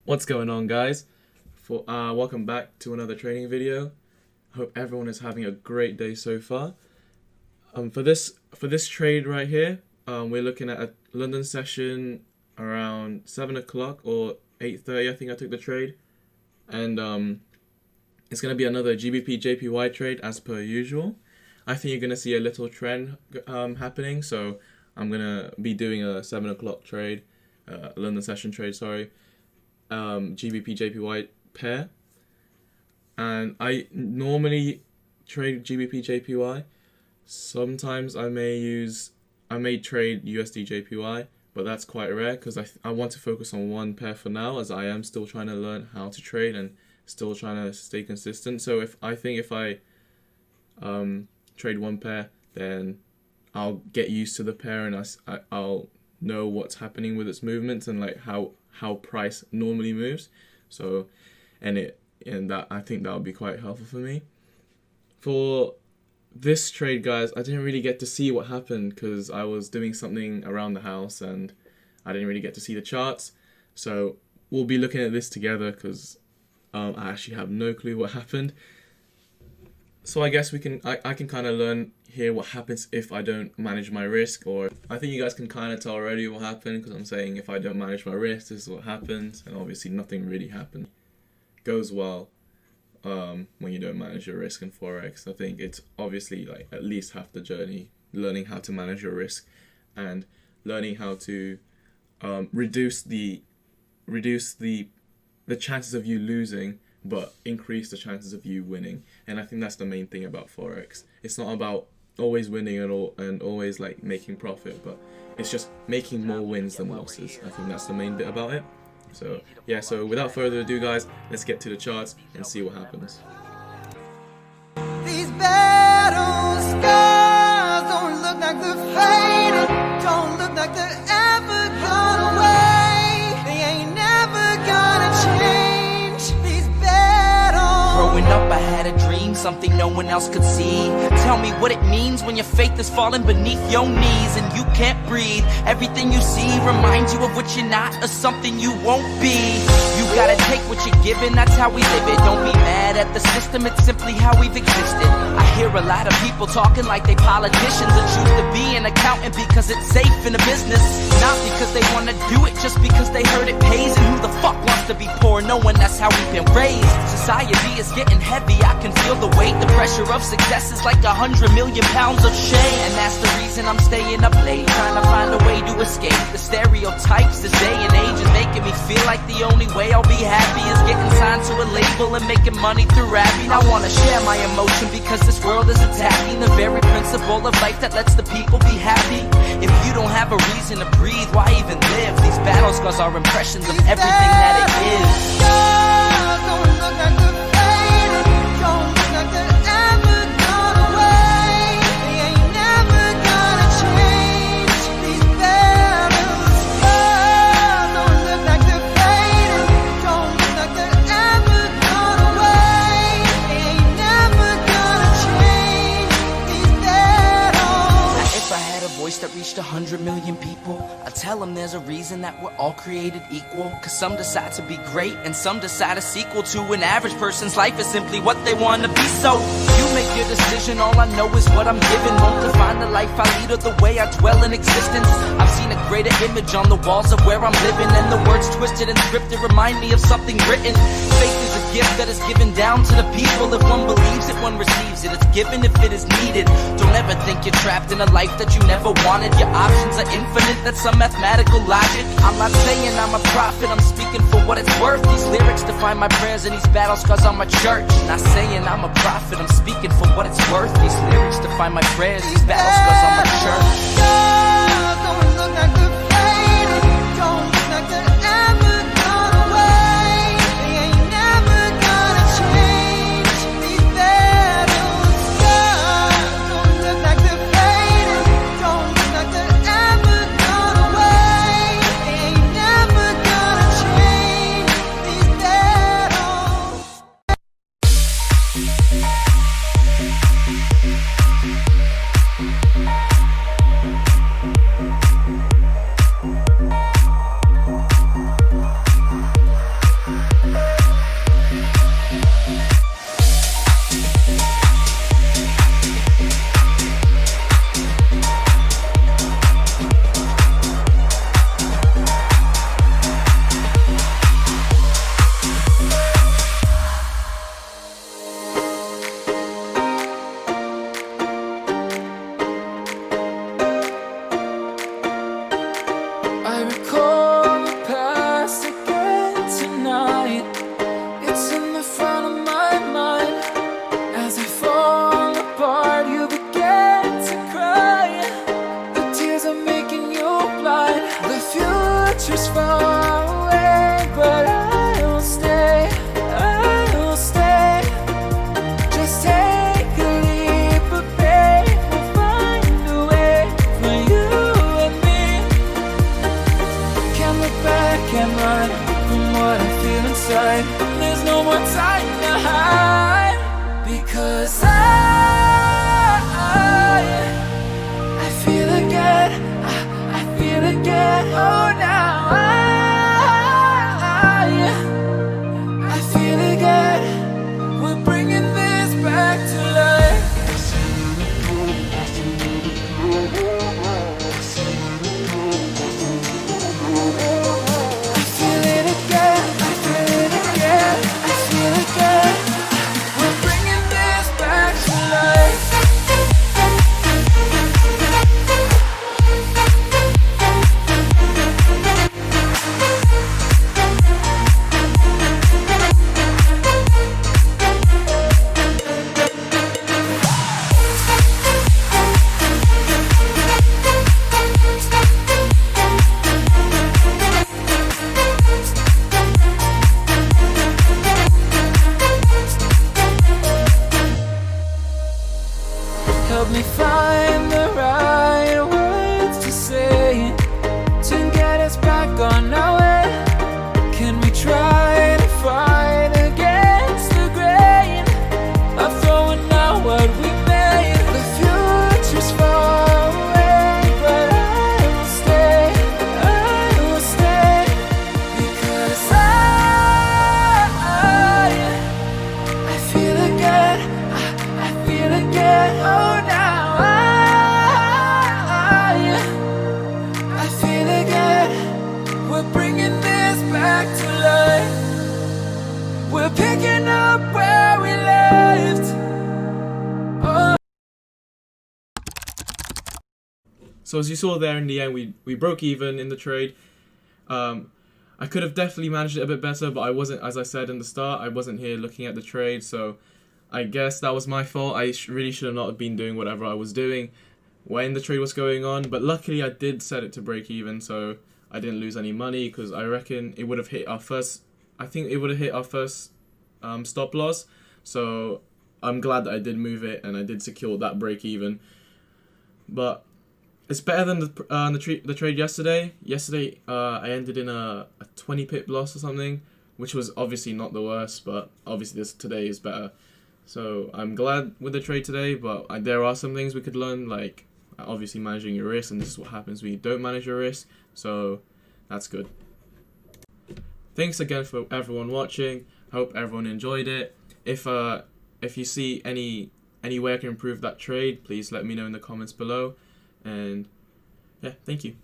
What's going on, guys? Welcome back to another training video. Hope everyone is having a great day so far. For this trade right here, we're looking at a London session around 7 o'clock or 8:30. I think I took the trade, and it's gonna be another GBP JPY trade as per usual. I think you're gonna see a little trend happening, so I'm gonna be doing a 7 o'clock trade, London session trade. Sorry. GBP JPY pair, and I normally trade GBP JPY. Sometimes I may trade USD JPY, but that's quite rare because I want to focus on one pair for now, as I am still trying to learn how to trade and still trying to stay consistent. So if I trade one pair, then I'll get used to the pair and I'll know what's happening with its movements and like how price normally moves. So that I think that would be quite helpful for me. For this trade, guys, I didn't really get to see what happened because I was doing something around the house and I didn't really get to see the charts. So we'll be looking at this together because I actually have no clue what happened. So I guess I can kind of learn here what happens if I don't manage my risk, or I think you guys can kind of tell already what happened because I'm saying if I don't manage my risk, this is what happens, and obviously nothing really happened. Goes well when you don't manage your risk in Forex. I think it's obviously like at least half the journey, learning how to manage your risk and learning how to reduce the chances of you losing, but increase the chances of you winning. And I think that's the main thing about Forex. It's not about always winning and always like making profit, but it's just making more wins than losses. I think that's the main bit about it. So yeah, so without further ado, guys, let's get to the charts and see what happens. These battle scars don't look like they're faded, don't look like they're ever gone away. They ain't never gonna change. These battles. Growing up, I had a dream, something no one else could see. Tell me what it means when your faith is falling beneath your knees and you can't breathe. Everything you see reminds you of what you're not or something you won't be. You gotta take what you're given, that's how we live it. Don't be mad at the system, it's simply how we've existed. I hear a lot of people talking like they politicians and choose to be an accountant because it's safe in the business. Not because they wanna do it, just because they heard it pays. And who the fuck wants to be poor knowing that's how we've been raised? Society is getting heavy, I can feel the weight. The pressure of success is like 100 million pounds of shame. And that's the reason I'm staying up late, trying to find a way to escape the stereotypes this day and age is making me feel like the only way I'll be happy is getting signed to a label and making money through rapping. I wanna share my emotion because this world is attacking the very principle of life that lets the people be happy. If you don't have a reason to breathe, why even live? These battle scars are impressions of everything that it is. Don't look like they're faded, don't look like they're ever gone away. They ain't never gonna change. These battles don't look like they're faded, don't look like they're ever gone away. They ain't never gonna change. These battles. Now, if I had a voice that reached 100 million people, I'd tell them there's a reason that we're all created equal. Cause some decide to be great and some decide a sequel to an average person's life is simply what they want to be. So you make your decision, all I know is what I'm given. Won't define the life I lead or the way I dwell in existence. I've seen a greater image on the walls of where I'm living, and the words twisted and scripted remind me of something written. Faith is a gift that is given down to the people. If one believes it, one receives it. It's given if it is needed. Don't ever think you're trapped in a life that you never wanted. Your options are infinite, that's some mathematical logic. I'm not saying I'm a prophet, I'm speaking for what it's worth. These lyrics define my prayers and these battle scars on my church. Not saying I'm a prophet, I'm speaking for what it's worth. These lyrics define my prayers, these battle scars on my church. Don't look like they're faded, don't look like they're ever gone away. They ain't never gonna change. These battles don't look like they're faded, don't look like they're ever gone away. They ain't never gonna change. These battles. future's far away, but I'll stay, I'll stay. Just take a leap of faith, we'll find a way for you and me. Can't look back, can't run from what I feel inside. There's no more time to hide, because I feel again, I feel again. Oh, now I feel again. We're bringing this back to life. I feel it again, I feel it again, I feel again. We're bringing this back to life. Help me find the right words to say to get us back on our way. Can we try to fight against the grain of throwing out what we made? The future's far away, but I will stay, I will stay, because I feel again, I feel again. Oh, now I feel again. We're bringing this back to life. We're picking up where we left. Oh. So as you saw there, in the end, we broke even in the trade. I could have definitely managed it a bit better, but I wasn't, as I said in the start, I wasn't here looking at the trade, so I guess that was my fault. I really should have not been doing whatever I was doing when the trade was going on, but luckily I did set it to break even, so I didn't lose any money, because I reckon it would have hit our first, stop loss, so I'm glad that I did move it and I did secure that break even. But it's better than the trade yesterday. Yesterday, I ended in a 20 pip loss or something, which was obviously not the worst, but obviously today is better. So I'm glad with the trade today, but there are some things we could learn, like obviously managing your risk, and this is what happens when you don't manage your risk. So that's good. Thanks again for everyone watching. Hope everyone enjoyed it. If you see any way I can improve that trade, please let me know in the comments below. And yeah, thank you.